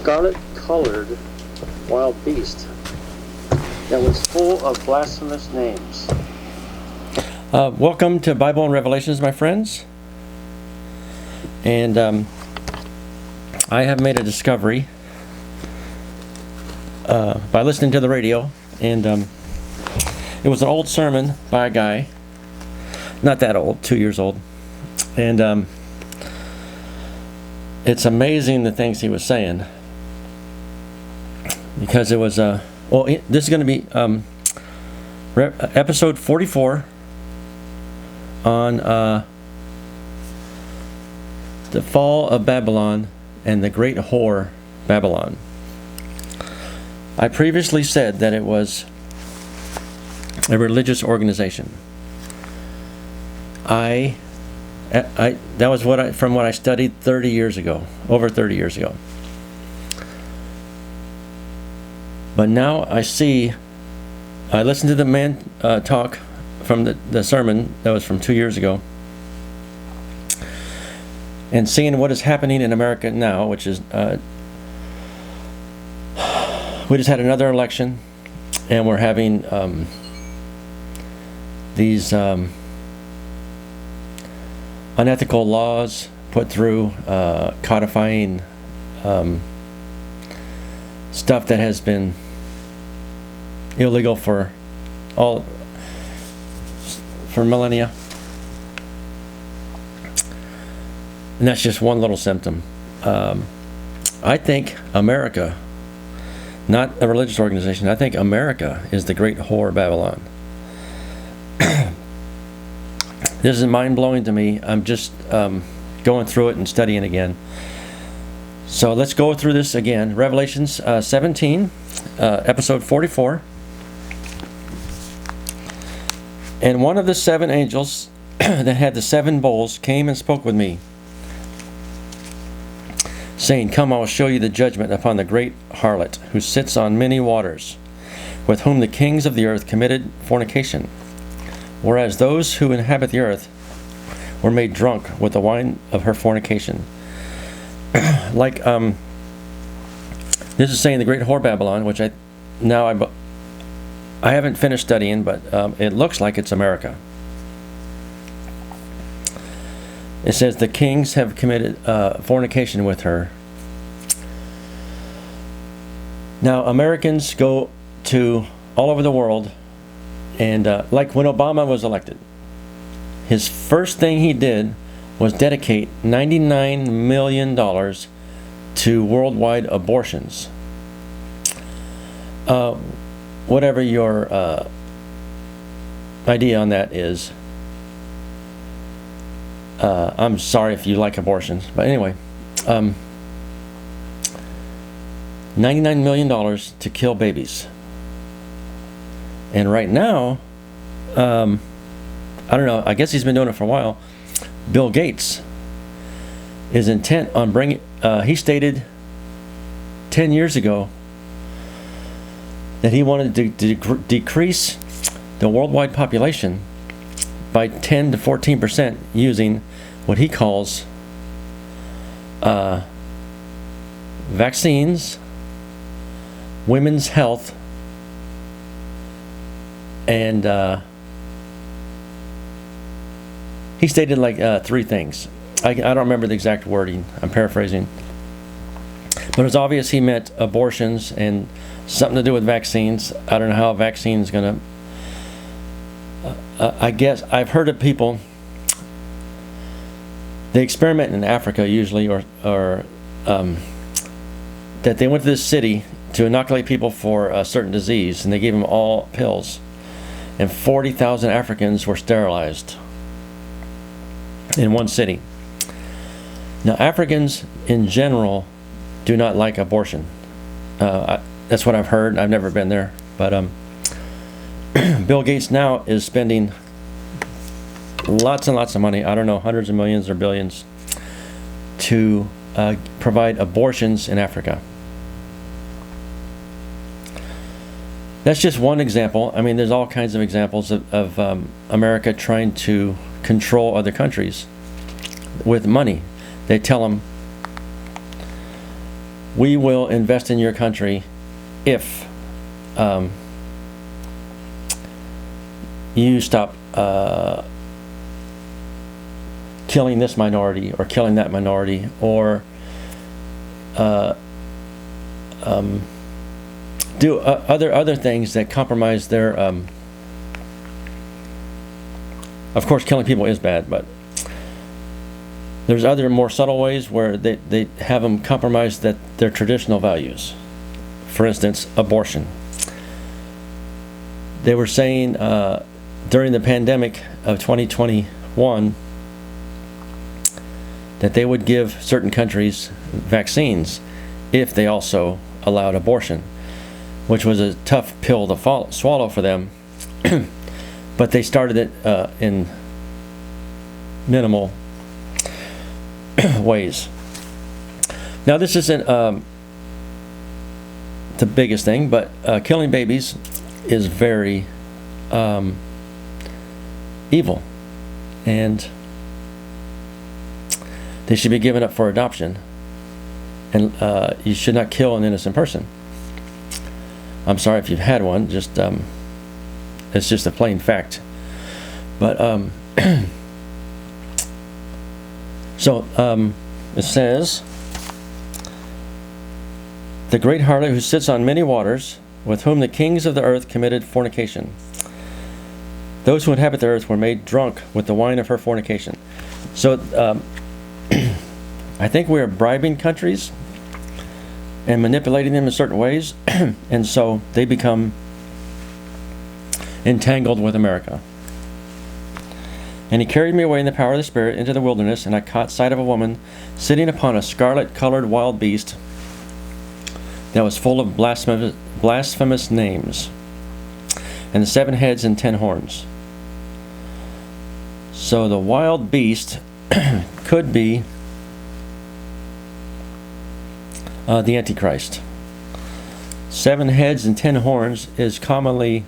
scarlet-colored wild beast that was full of blasphemous names. Welcome to Bible and Revelations, my friends. And I have made a discovery by listening to the radio, and it was an old sermon by a guy, not that old, 2 years old, and it's amazing the things he was saying, because it was this is going to be episode 44 on the fall of Babylon and the great whore Babylon. I previously said that it was a religious organization. That was from what I studied 30 years ago, over 30 years ago. But now I listened to the man talk from the sermon that was from 2 years ago, and seeing what is happening in America now, which is we just had another election, and we're having these unethical laws put through, codifying stuff that has been illegal for millennia. And that's just one little symptom. I think America, not a religious organization, I think America is the great whore Babylon. This is mind-blowing to me. I'm just going through it and studying again. So let's go through this again. Revelations 17, episode 44. And one of the seven angels that had the seven bowls came and spoke with me, saying, "Come, I will show you the judgment upon the great harlot, who sits on many waters, with whom the kings of the earth committed fornication, whereas those who inhabit the earth were made drunk with the wine of her fornication." This is saying the great whore Babylon, which I haven't finished studying, but it looks like it's America. It says the kings have committed fornication with her. Now, Americans go to all over the world, and like when Obama was elected, his first thing he did was dedicate $99 million to worldwide abortions. Whatever your idea on that is, I'm sorry if you like abortions, but anyway, $99 million to kill babies. And right now, I don't know, I guess he's been doing it for a while. Bill Gates is intent on bringing, he stated 10 years ago that he wanted to decrease the worldwide population by 10 to 14% using what he calls vaccines, women's health, and he stated three things. I don't remember the exact wording. I'm paraphrasing. But it's obvious he meant abortions and something to do with vaccines. I don't know how a vaccine is going to... I guess I've heard of people, they experiment in Africa usually, or that they went to this city to inoculate people for a certain disease, and they gave them all pills, and 40,000 Africans were sterilized in one city. Now, Africans in general do not like abortion. That's what I've heard. I've never been there, but Bill Gates now is spending lots and lots of money, I don't know, hundreds of millions or billions, to provide abortions in Africa. That's just one example. I mean, there's all kinds of examples of America trying to control other countries with money. They tell them, we will invest in your country if you stop killing this minority or killing that minority, or do other things that compromise their. Of course, killing people is bad, but there's other more subtle ways where they have them compromise their traditional values. For instance, abortion. They were saying during the pandemic of 2021 that they would give certain countries vaccines if they also allowed abortion, which was a tough pill to swallow for them. But they started it in minimal ways. Now, this isn't the biggest thing, but killing babies is very evil, and they should be given up for adoption, and you should not kill an innocent person. I'm sorry if you've had one, just it's just a plain fact. But so it says, the great harlot who sits on many waters, with whom the kings of the earth committed fornication. Those who inhabit the earth were made drunk with the wine of her fornication. So I think we're bribing countries and manipulating them in certain ways, and so they become entangled with America. And he carried me away in the power of the Spirit into the wilderness, and I caught sight of a woman sitting upon a scarlet-colored wild beast that was full of blasphemous names, and 7 heads and 10 horns. So the wild beast could be the Antichrist. 7 heads and 10 horns is commonly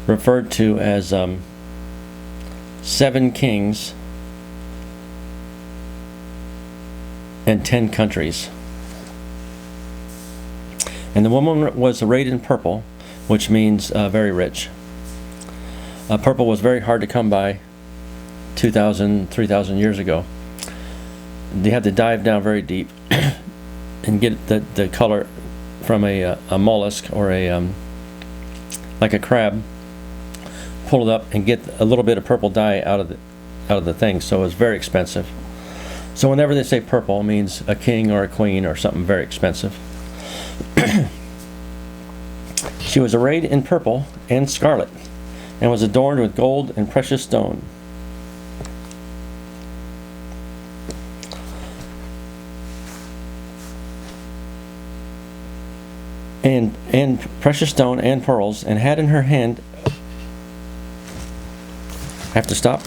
referred to as 7 kings and 10 countries. And the woman was arrayed in purple, which means very rich. Purple was very hard to come by 2,000, 3,000 years ago. They had to dive down very deep and get the color from a mollusk or like a crab, pull it up and get a little bit of purple dye out of the thing. So it was very expensive. So whenever they say purple, it means a king or a queen or something very expensive. She was arrayed in purple and scarlet, and was adorned with gold and precious stone. And precious stone and pearls, and had in her hand. I have to stop.